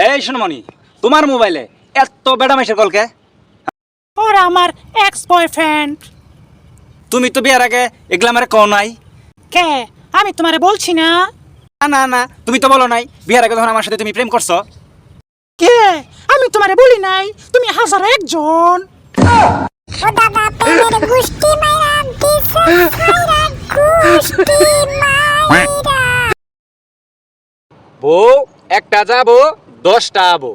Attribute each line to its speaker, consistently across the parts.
Speaker 1: এই সোনামণি, তোমার মোবাইলে এত বেড়া মাইশের কলকে?
Speaker 2: ওর আমার এক্স বয়ফ্রেন্ড।
Speaker 1: তুমি তো বিয়ার আগে এগুলা আমারে কও নাই।
Speaker 2: কে? আমি তোমারে বলছি না।
Speaker 1: না না না, তুমি তো বলো নাই বিয়ার আগে যখন আমার সাথে তুমি প্রেম করছো।
Speaker 2: কে? আমি তোমারে বলি নাই? তুমি হাজার একজন।
Speaker 3: ও দাদা প্রেমের গুষ্টি মাইরা দিছে ছাইরা গুষ্টি মাইরা।
Speaker 1: বউ একটা যাবো 10টা আবো।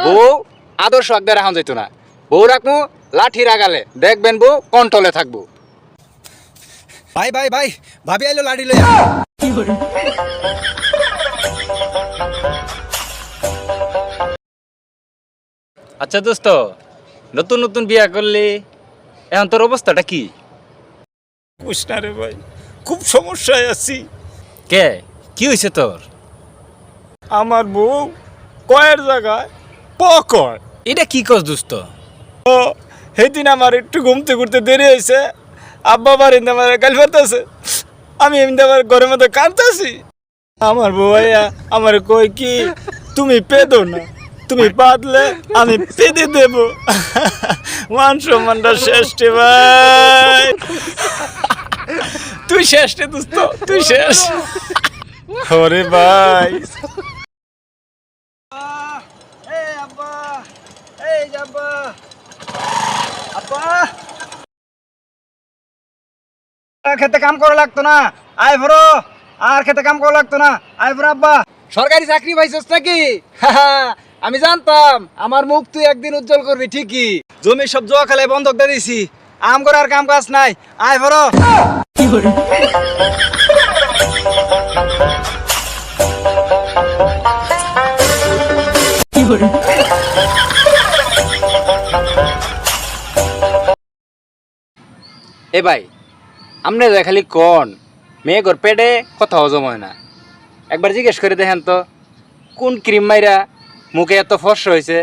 Speaker 1: বউ আদর্শ আগদে রাখা যাইতো না। বউ রাখবো লাঠি রাগালে, দেখবেন বউ কন্ট্রোলে থাকবো। ভাই ভাই ভাই, ভাবি আইলো লাঠি লইয়া। আচ্ছা দোস্ত, নতুন নতুন বিয়া করলি, এখন তোর অবস্থাটা কি?
Speaker 4: কুষ্ণা রে ভাই, খুব সমস্যায় আছি।
Speaker 1: কে? কি হয়েছে তোর?
Speaker 4: আমার বউ কয়ের জায়গায় প কয়।
Speaker 1: এটা কি কস দোস্ত?
Speaker 4: ও সেদিন আমার একটু ঘুমতে ঘুরতে দেরি হয়েছে, আব্বা বাড়িতে আমার গাল ফেলতেছে, আমি এমনি আমার ঘরের মধ্যে কাঁদতেছি। আমার বউ আইয়া আমার কই কি, তুমি পেদো না, তুমি পাতলে আমি পেদে দেব। মান সম্মানটা শেষ রে ভাই, তুই শেষ রে দোস্ত, তুই শেষ। ওরে ভাই
Speaker 1: খেতে কাম করা লাগতো না, আয় ভরো। আর খেতে কাম করা লাগতো না, আয় ভরো আব্বা। সরকারি চাকরি পাইছস নাকি? আমি জানতাম আমার মুখ তুই একদিন উজ্জ্বল করবি ঠিকই। জমি সব জোয়া খেলে বন্ধক দিয়ে দিছি, আম করার কাম কাজ নাই, আয় ভরো। এ ভাই, আমনে যা খালি কোন মেয়ে ঘর পেটে কথা হজম হয় না, একবার জিজ্ঞেস করে দেখেন তো কোন ক্রিম মাইরা মুখে এত ফর্সা হয়েছে।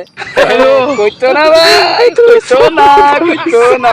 Speaker 1: কইতো না ভাই, কইতো না, কইতো না।